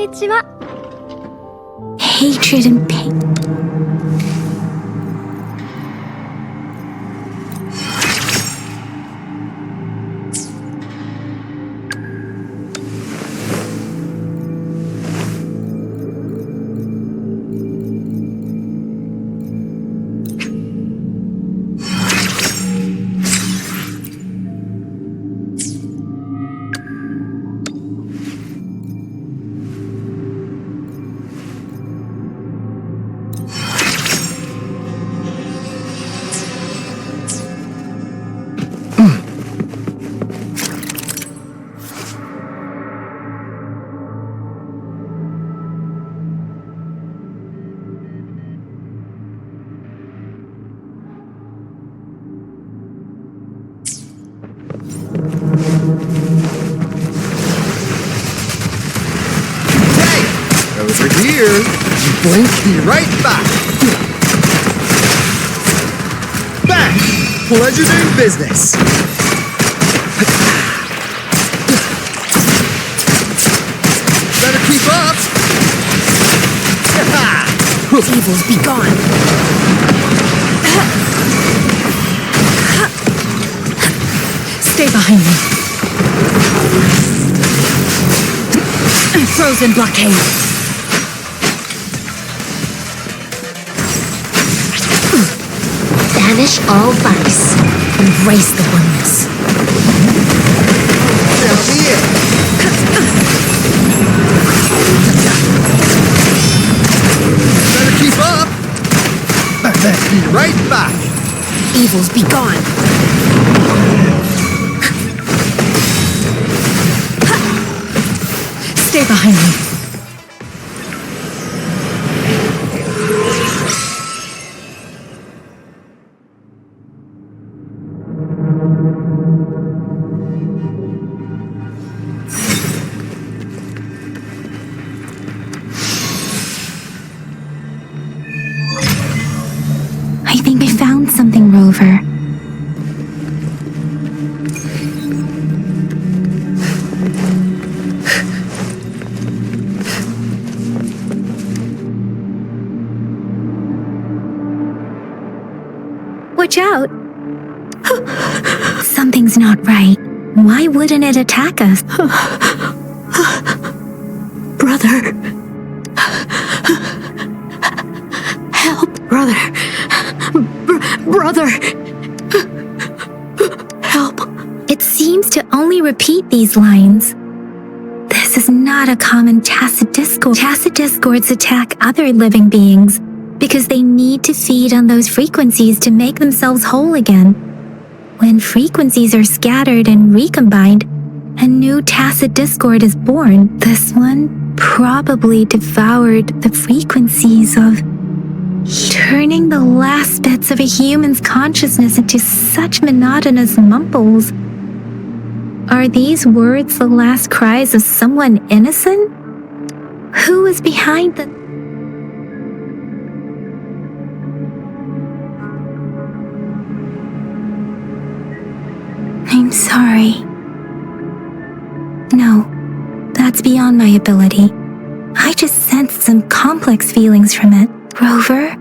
にちは。 Hatred and pain. Over here, you blink, be right back. Back! Pleasure doing business. Better keep up. Evils be gone. Stay behind me. Frozen blockade. Banish all vice. Embrace the oneness. Down here. Better keep up. Be right back. Evils be gone. Stay behind me. I think I found something, Rover. Watch out! Something's not right. Why wouldn't it attack us? Brother. Help, brother. Brother. Help. It seems to only repeat these lines. This is not a common tacit discord. Tacit discords attack other living beings because they need to feed on those frequencies to make themselves whole again. When frequencies are scattered and recombined, a new tacit discord is born. This one probably devoured the frequencies of turning the last bits of a human's consciousness into such monotonous mumbles. Are these words the last cries of someone innocent? Who is behind the... I'm sorry. No, that's beyond my ability. I just sensed some complex feelings from it. Rover,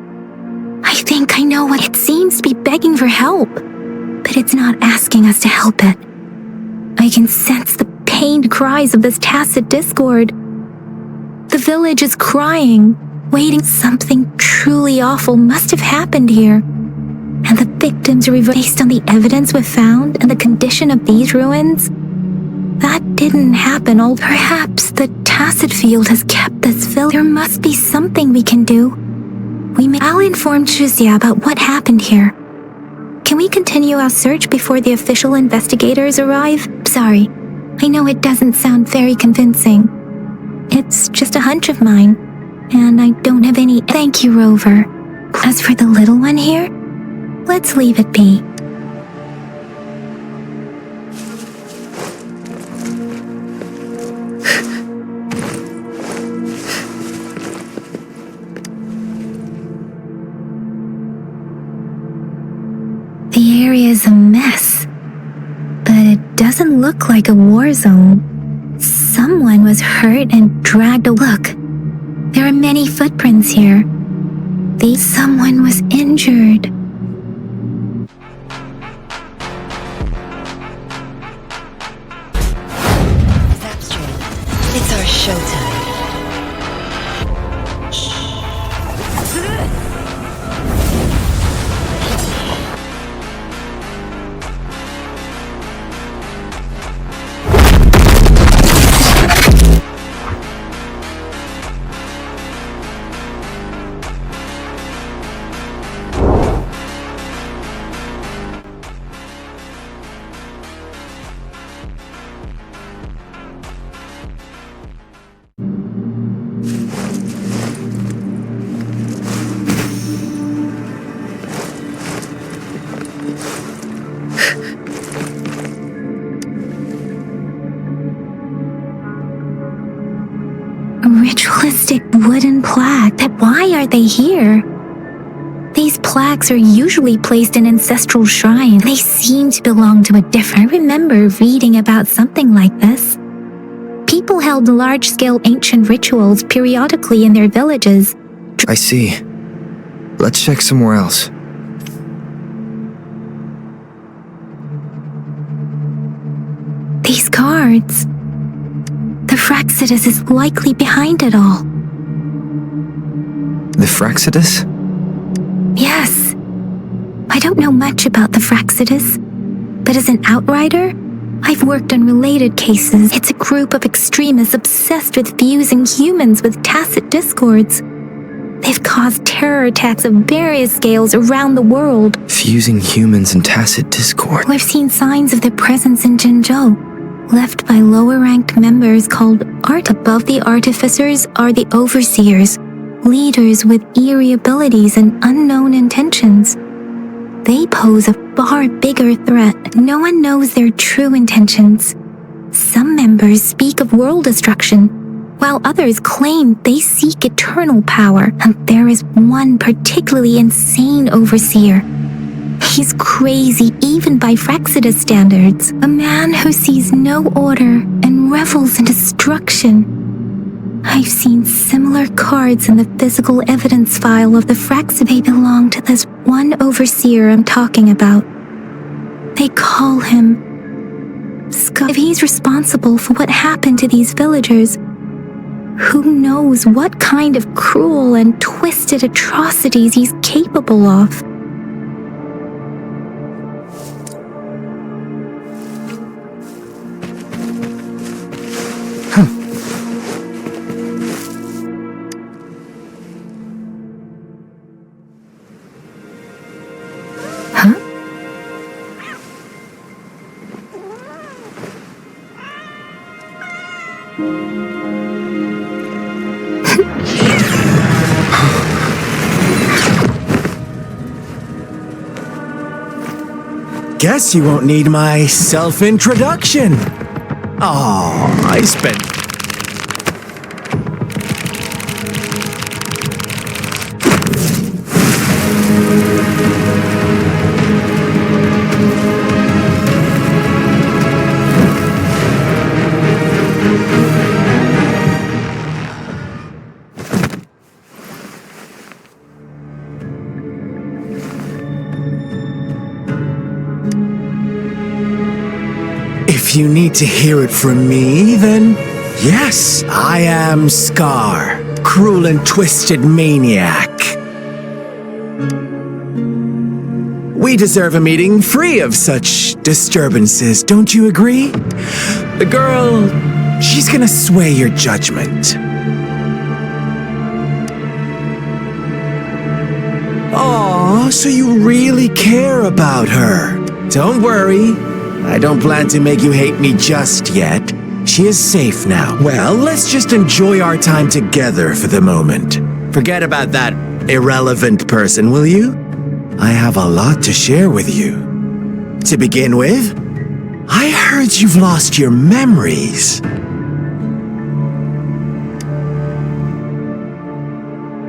I think I know what it seems to be begging for help, but it's not asking us to help it. I can sense the pained cries of this tacit discord. The village is crying, waiting. Something truly awful must have happened here. And the victims based on the evidence we've found and the condition of these ruins, that didn't happen. Perhaps the tacit field has kept this village. There must be something we can do. I'll inform Shuzia about what happened here. Can we continue our search before the official investigators arrive? Sorry, I know it doesn't sound very convincing. It's just a hunch of mine, and I don't have any... Thank you, Rover. As for the little one here, let's leave it be. The area is a mess, but it doesn't look like a war zone. someone was hurt and dragged. Look, there are many footprints here. Someone was injured. It's our showtime. A ritualistic wooden plaque. Why are they here? These plaques are usually placed in ancestral shrines. They seem to belong to a different. I remember reading about something like this. People held large-scale ancient rituals periodically in their villages. I see. Let's check somewhere else. These cards. The Fraxidus is likely behind it all. The Fraxidus? Yes. I don't know much about the Fraxidus, but as an outrider, I've worked on related cases. It's a group of extremists obsessed with fusing humans with tacit discords. They've caused terror attacks of various scales around the world. Fusing humans and tacit discord. I've seen signs of their presence in Jinzhou, left by lower-ranked members called Art. Above the artificers are the overseers, leaders with eerie abilities and unknown intentions. They pose a far bigger threat. No one knows their true intentions. Some members speak of world destruction, while others claim they seek eternal power. And there is one particularly insane overseer. He's crazy even by Fraxidus standards. A man who sees no order and revels in destruction. I've seen similar cards in the physical evidence file of the Fraxidus. They belong to this one overseer I'm talking about. They call him Scott. If he's responsible for what happened to these villagers, who knows what kind of cruel and twisted atrocities he's capable of. Guess you won't need my self-introduction. Oh, I spent... If you need to hear it from me, then yes, I am Scar, cruel and twisted maniac. We deserve a meeting free of such disturbances, don't you agree? The girl, she's gonna sway your judgment. Aw, so you really care about her. Don't worry. I don't plan to make you hate me just yet. She is safe now. Well, let's just enjoy our time together for the moment. Forget about that irrelevant person, will you? I have a lot to share with you. To begin with, I heard you've lost your memories.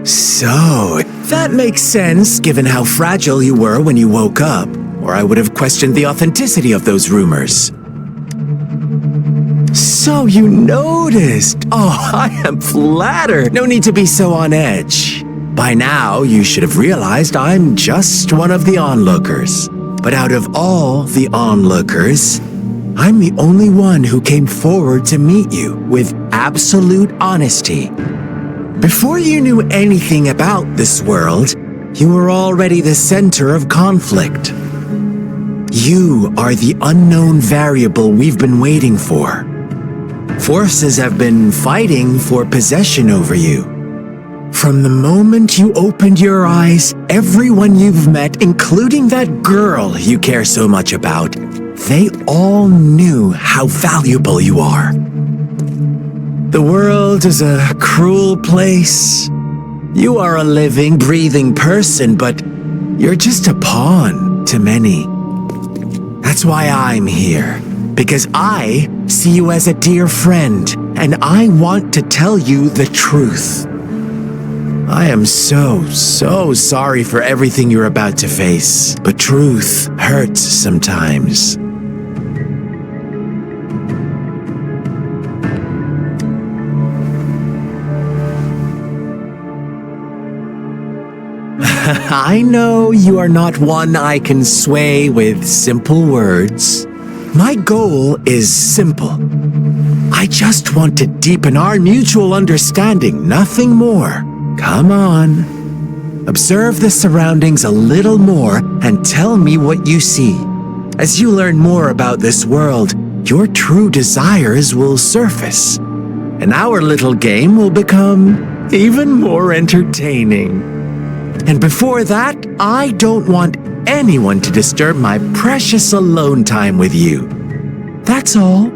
So, that makes sense given how fragile you were when you woke up. Or I would have questioned the authenticity of those rumors. So you noticed. Oh, I am flattered. No need to be so on edge. By now, you should have realized I'm just one of the onlookers. But out of all the onlookers, I'm the only one who came forward to meet you with absolute honesty. Before you knew anything about this world, you were already the center of conflict. You are the unknown variable we've been waiting for. Forces have been fighting for possession over you. From the moment you opened your eyes, everyone you've met, including that girl you care so much about, they all knew how valuable you are. The world is a cruel place. You are a living, breathing person, but you're just a pawn to many. That's why I'm here, because I see you as a dear friend, and I want to tell you the truth. I am so sorry for everything you're about to face, but truth hurts sometimes. I know you are not one I can sway with simple words. My goal is simple. I just want to deepen our mutual understanding, nothing more. Come on. Observe the surroundings a little more and tell me what you see. As you learn more about this world, your true desires will surface, and our little game will become even more entertaining. And before that, I don't want anyone to disturb my precious alone time with you. That's all.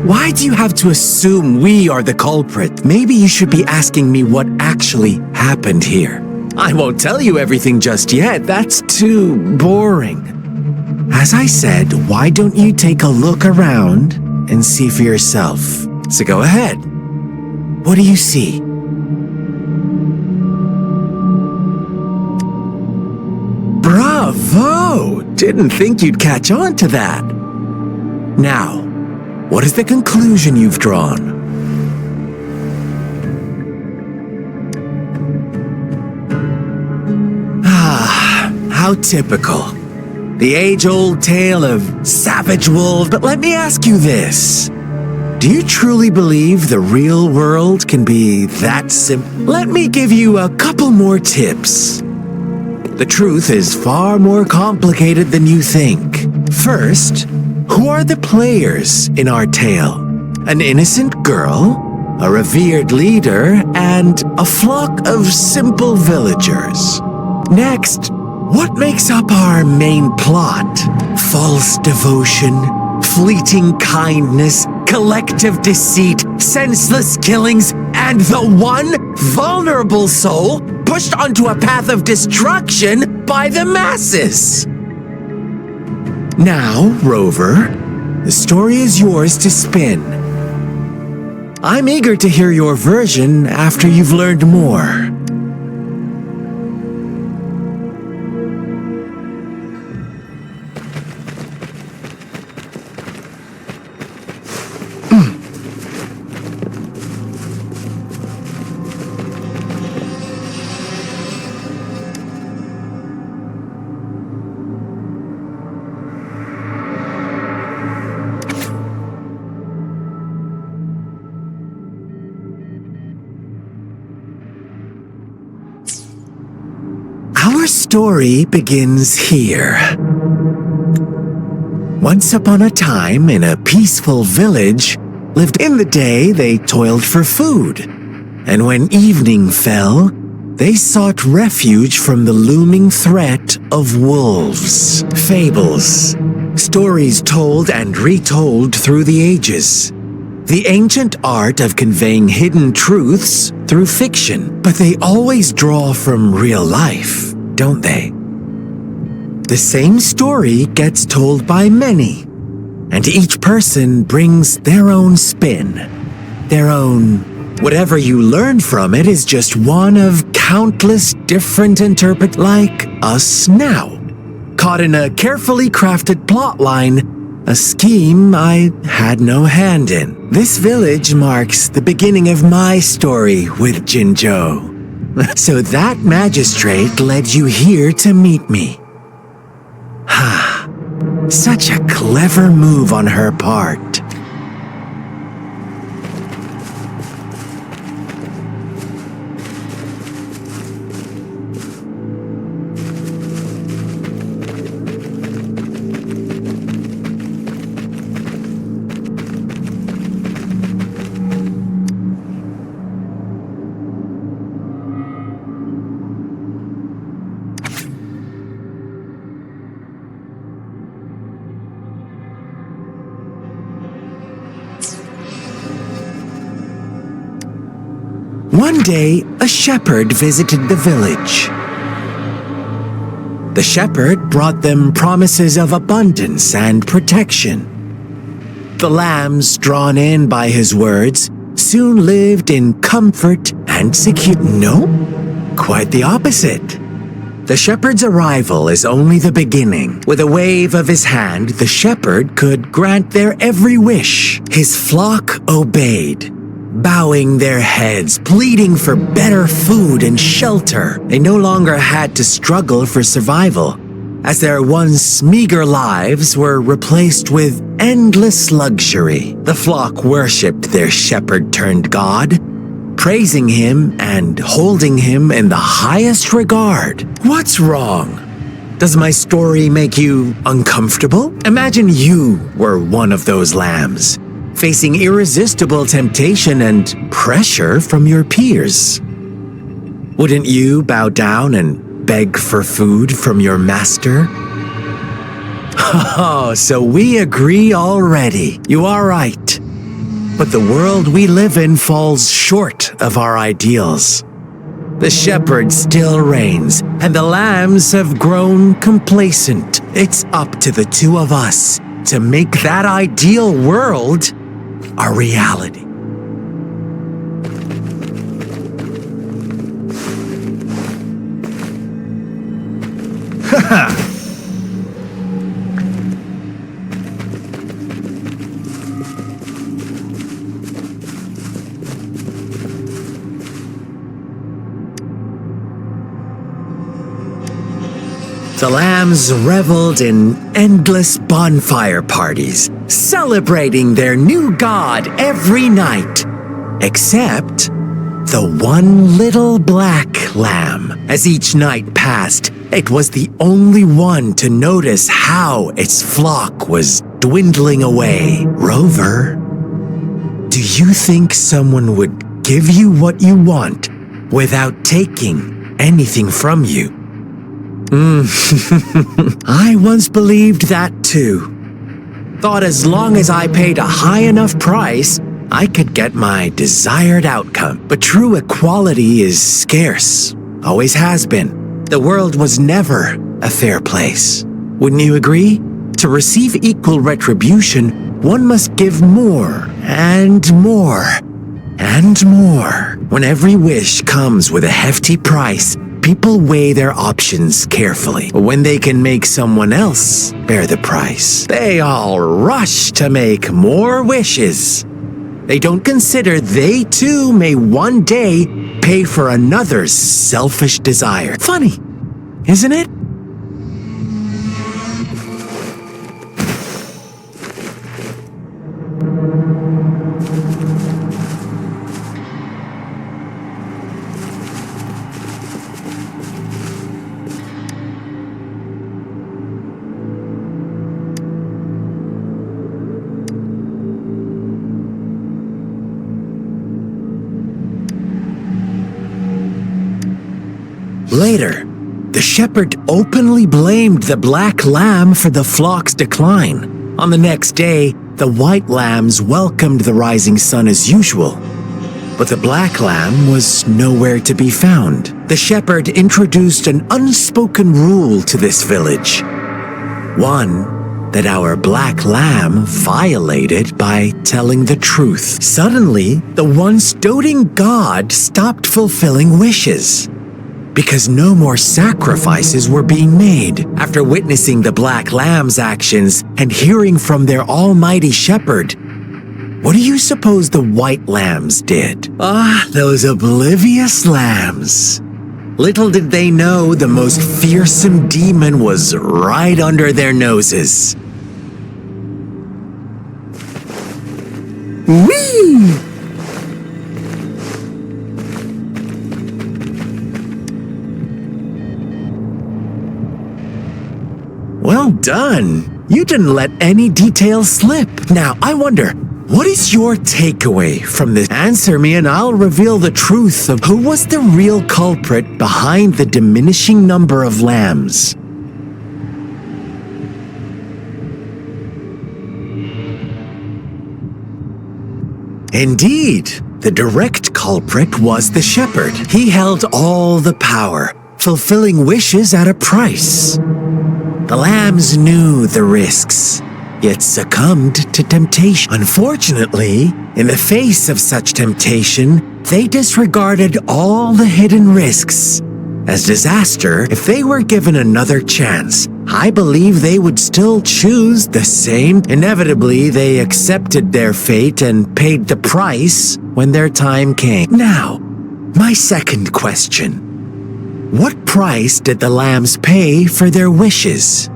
Why do you have to assume we are the culprit? Maybe you should be asking me what actually happened here. I won't tell you everything just yet. That's too boring. As I said, why don't you take a look around and see for yourself? So go ahead. What do you see? Bravo! Didn't think you'd catch on to that. Now, what is the conclusion you've drawn? How typical. The age-old tale of savage wolves. But let me ask you this. Do you truly believe the real world can be that simple? Let me give you a couple more tips. The truth is far more complicated than you think. First, who are the players in our tale? An innocent girl, a revered leader, and a flock of simple villagers. Next, what makes up our main plot? False devotion, fleeting kindness, collective deceit, senseless killings, and the one vulnerable soul pushed onto a path of destruction by the masses. Now, Rover, the story is yours to spin. I'm eager to hear your version after you've learned more. Our story begins here. Once upon a time, in a peaceful village, lived in the day they toiled for food, and when evening fell, they sought refuge from the looming threat of wolves. Fables, stories told and retold through the ages. The ancient art of conveying hidden truths through fiction, but they always draw from real life, don't they? The same story gets told by many, and each person brings their own spin, their own. Whatever you learn from it is just one of countless different like us now. caught in a carefully crafted plotline, a scheme I had no hand in. This village marks the beginning of my story with Jinzhou. So that magistrate led you here to meet me. Ha! Such a clever move on her part. One day, a shepherd visited the village. The shepherd brought them promises of abundance and protection. The lambs, drawn in by his words, soon lived in comfort and security. No, quite the opposite. The shepherd's arrival is only the beginning. With a wave of his hand, the shepherd could grant their every wish. His flock obeyed, bowing their heads, pleading for better food and shelter. They no longer had to struggle for survival, as their once meager lives were replaced with endless luxury. The flock worshipped their shepherd-turned-god, praising him and holding him in the highest regard. What's wrong? Does my story make you uncomfortable? Imagine you were one of those lambs, facing irresistible temptation and pressure from your peers. Wouldn't you bow down and beg for food from your master? Oh, so we agree already. You are right. But the world we live in falls short of our ideals. The shepherd still reigns, and the lambs have grown complacent. It's up to the two of us to make that ideal world a reality. Haha! The lambs reveled in endless bonfire parties, celebrating their new god every night, except the one little black lamb. As each night passed, it was the only one to notice how its flock was dwindling away. Rover, do you think someone would give you what you want without taking anything from you? I once believed that too. Thought as long as I paid a high enough price, I could get my desired outcome. But true equality is scarce. Always has been. The world was never a fair place. Wouldn't you agree? To receive equal retribution, one must give more and more and more. When every wish comes with a hefty price, people weigh their options carefully. When they can make someone else bear the price, they all rush to make more wishes. They don't consider they too may one day pay for another's selfish desire. Funny, isn't it? Later, the shepherd openly blamed the black lamb for the flock's decline. On the next day, the white lambs welcomed the rising sun as usual. But the black lamb was nowhere to be found. The shepherd introduced an unspoken rule to this village. One that our black lamb violated by telling the truth. Suddenly, the once doting god stopped fulfilling wishes. because no more sacrifices were being made. After witnessing the Black Lamb's actions and hearing from their almighty shepherd, what do you suppose the White Lambs did? Ah, those oblivious lambs. Little did they know the most fearsome demon was right under their noses. Whee! Well done. You didn't let any details slip. Now, I wonder, what is your takeaway from this? Answer me and I'll reveal the truth of who was the real culprit behind the diminishing number of lambs. Indeed, the direct culprit was the shepherd. He held all the power, fulfilling wishes at a price. The lambs knew the risks, yet succumbed to temptation. Unfortunately, in the face of such temptation, they disregarded all the hidden risks. As disaster, if they were given another chance, I believe they would still choose the same. Inevitably, they accepted their fate and paid the price when their time came. Now, my second question. What price did the lambs pay for their wishes?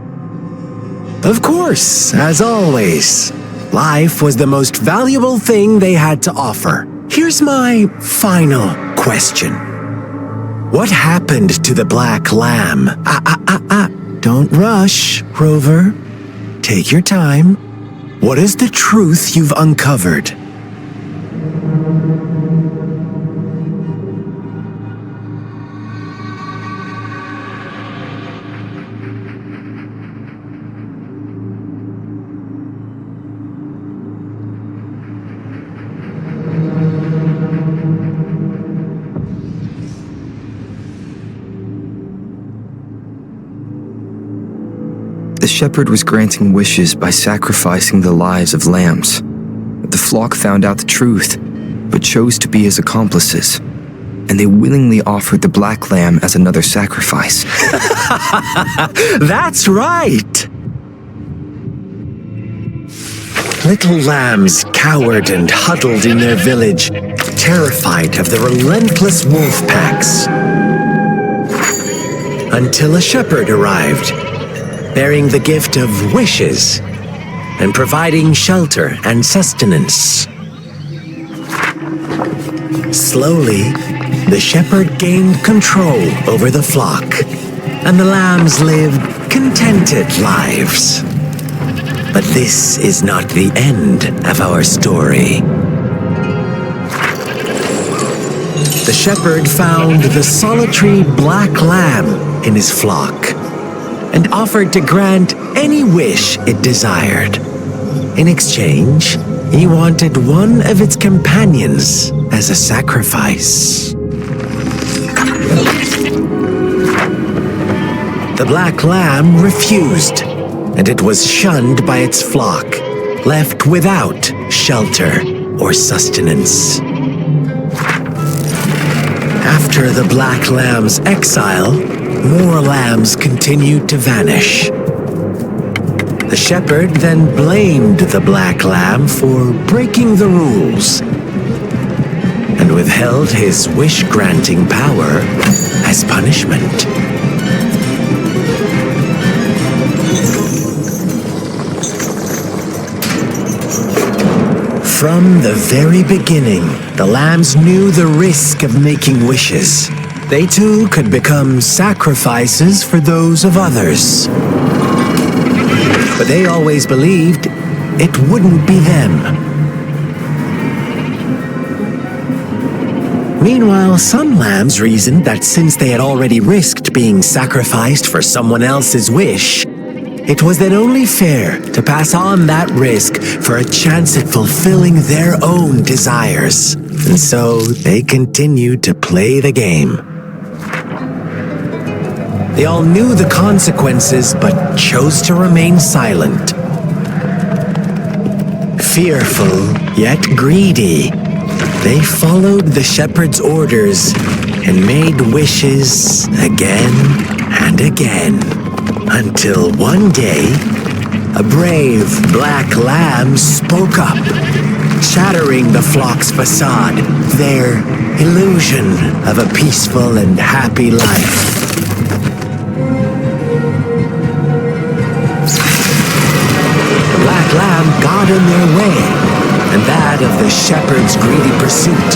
Of course, as always, life was the most valuable thing they had to offer. Here's my final question. What happened to the Black Lamb? Don't rush, Rover. Take your time. What is the truth you've uncovered? The shepherd was granting wishes by sacrificing the lives of lambs. The flock found out the truth, but chose to be his accomplices, and they willingly offered the black lamb as another sacrifice. That's right! Little lambs cowered and huddled in their village, terrified of the relentless wolf packs. Until a shepherd arrived, bearing the gift of wishes and providing shelter and sustenance. Slowly, the shepherd gained control over the flock, and the lambs lived contented lives. But this is not the end of our story. The shepherd found the solitary black lamb in his flock and offered to grant any wish it desired. In exchange, he wanted one of its companions as a sacrifice. The black lamb refused, and it was shunned by its flock, left without shelter or sustenance. After the black lamb's exile, more lambs continued to vanish. The shepherd then blamed the black lamb for breaking the rules and withheld his wish-granting power as punishment. From the very beginning, the lambs knew the risk of making wishes. They too could become sacrifices for those of others. But they always believed it wouldn't be them. Meanwhile, some lambs reasoned that since they had already risked being sacrificed for someone else's wish, it was then only fair to pass on that risk for a chance at fulfilling their own desires. And so they continued to play the game. They all knew the consequences, but chose to remain silent. Fearful, yet greedy, they followed the shepherd's orders and made wishes again and again, until one day, a brave black lamb spoke up, shattering the flock's facade, their illusion of a peaceful and happy life. The black lamb got in their way, and that of the shepherd's greedy pursuit,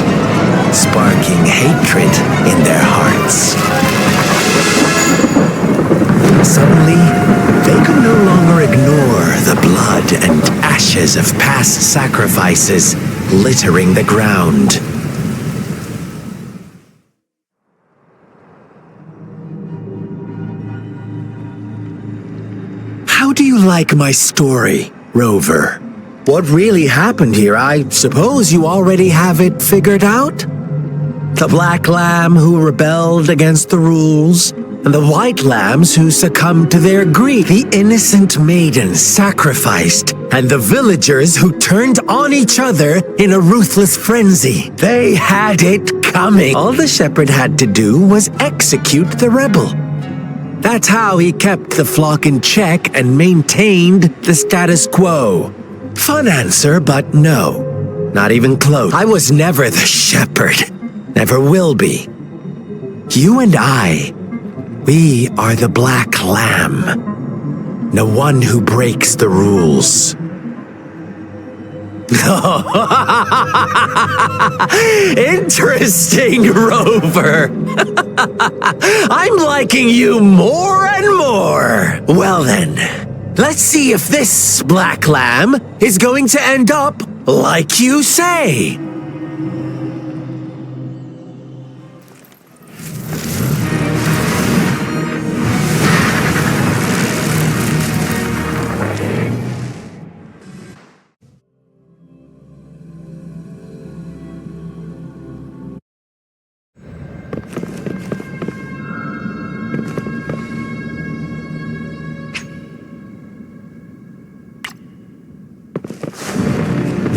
sparking hatred in their hearts. Suddenly, they could no longer ignore the blood and ashes of past sacrifices littering the ground. How do you like my story, Rover? What really happened here, I suppose you already have it figured out? The black lamb who rebelled against the rules, and the white lambs who succumbed to their greed, the innocent maidens sacrificed, and the villagers who turned on each other in a ruthless frenzy. They had it coming. All the shepherd had to do was execute the rebel. That's how he kept the flock in check and maintained the status quo. Fun answer, but no. Not even close. I was never the shepherd. Never will be. You and I, we are the black lamb. The one who breaks the rules. Interesting, Rover. I'm liking you more and more. Well then, let's see if this black lamb is going to end up like you say.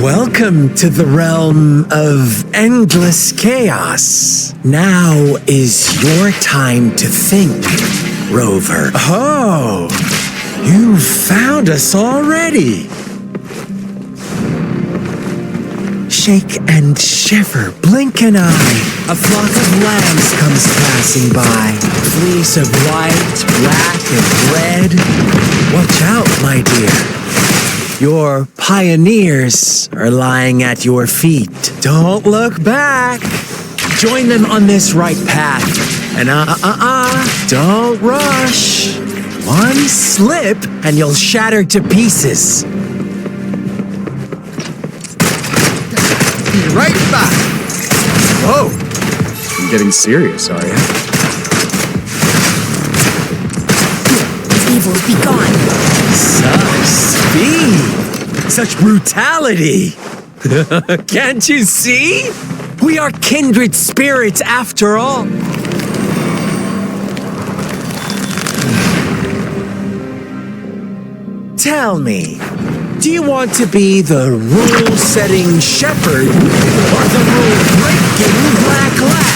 Welcome to the realm of endless chaos. Now is your time to think, Rover. Oh, you found us already. Shake and shiver, blink an eye. A flock of lambs comes passing by. Fleece of white, black, and red. Watch out, my dear. Your pioneers are lying at your feet. Don't look back. Join them on this right path. And don't rush. One slip and you'll shatter to pieces. Be right back. Whoa. You're getting serious, are you? Evil be gone. Such speed! Such brutality! Can't you see? We are kindred spirits after all. Tell me, do you want to be the rule-setting shepherd or the rule-breaking black lamb?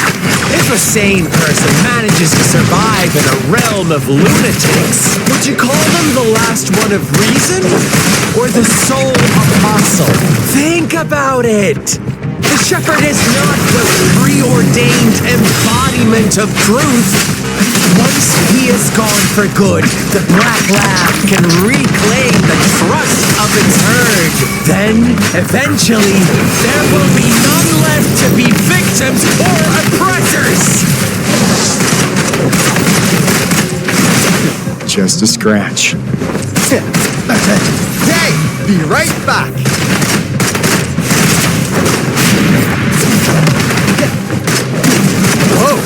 If a sane person manages to survive in a realm of lunatics, would you call them the last one of reason? Or the sole apostle? Think about it! The shepherd is not the preordained embodiment of truth. Once he is gone for good, the black lamb can reclaim the trust of its herd. Then, eventually, there will be none left to be victims or oppressors. Just a scratch. Hey, be right back. Whoa.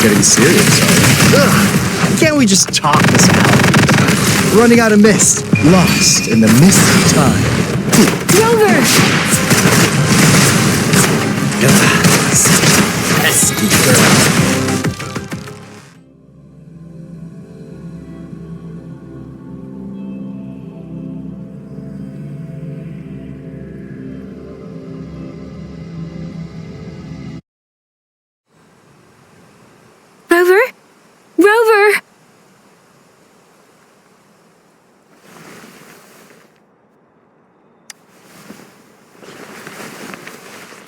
Getting serious, are you? Ugh. Can't we just talk this out? Running out of mist. Lost in the mist of time. Rover! Such a pesky girl.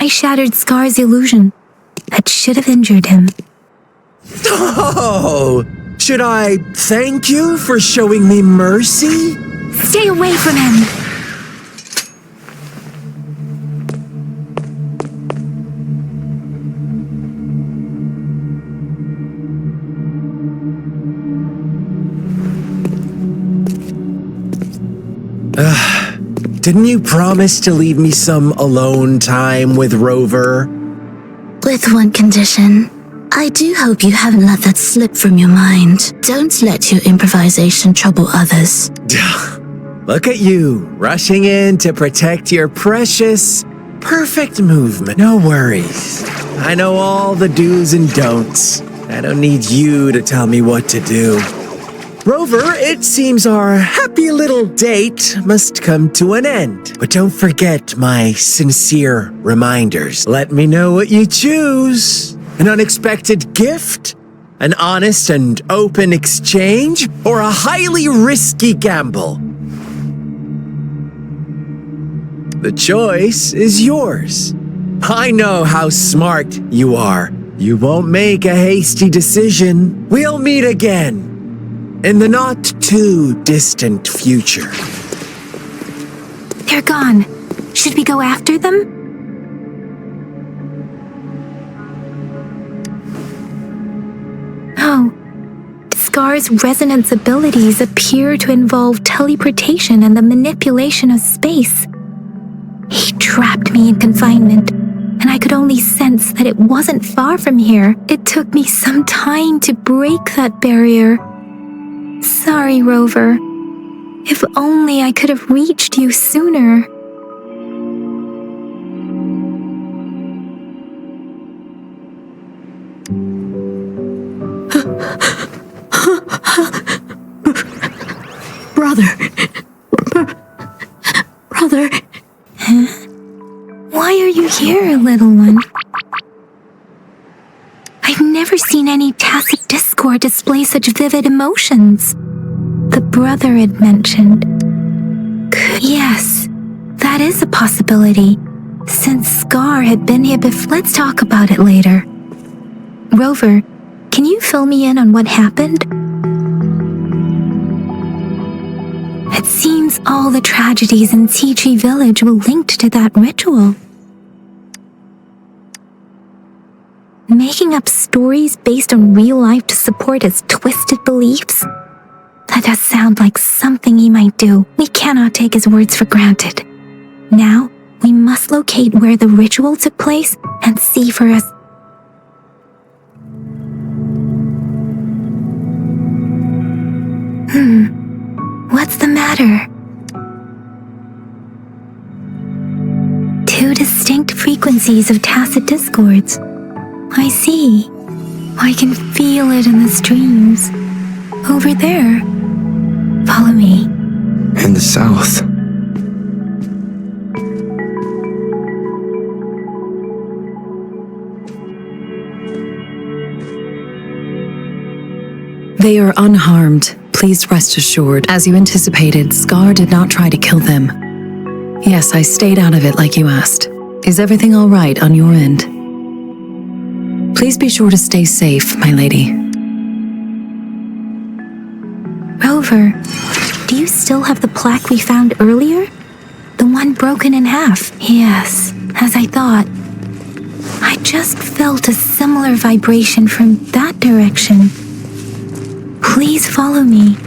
I shattered Scar's illusion. That should have injured him. Oh! Should I thank you for showing me mercy? Stay away from him! Didn't you promise to leave me some alone time with Rover? With one condition. I do hope you haven't let that slip from your mind. Don't let your improvisation trouble others. Look at you, rushing in to protect your precious, perfect movement. No worries. I know all the do's and don'ts. I don't need you to tell me what to do. Rover, it seems our happy little date must come to an end. But don't forget my sincere reminders. Let me know what you choose. An unexpected gift? An honest and open exchange? Or a highly risky gamble? The choice is yours. I know how smart you are. You won't make a hasty decision. We'll meet again. In the not-too-distant future. They're gone. Should we go after them? Oh. Scar's resonance abilities appear to involve teleportation and the manipulation of space. He trapped me in confinement, and I could only sense that it wasn't far from here. It took me some time to break that barrier. Sorry, Rover. If only I could have reached you sooner. Brother. Huh? Why are you here, little one? I've never seen any tacit discord display such vivid emotions. The brother had mentioned. Yes, that is a possibility. Since Scar had been here before, let's talk about it later. Rover, can you fill me in on what happened? It seems all the tragedies in Tea Tree Village were linked to that ritual. Making up stories based on real life to support his twisted beliefs? That does sound like something he might do. We cannot take his words for granted. Now, we must locate where the ritual took place and see for us. What's the matter? Two distinct frequencies of tacit discords. I see. I can feel it in the streams. Over there. Follow me. In the south. They are unharmed. Please rest assured. As you anticipated, Scar did not try to kill them. Yes, I stayed out of it like you asked. Is everything all right on your end? Please be sure to stay safe, my lady. Rover, do you still have the plaque we found earlier? The one broken in half? Yes, as I thought. I just felt a similar vibration from that direction. Please follow me.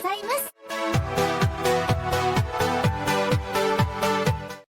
ざいます。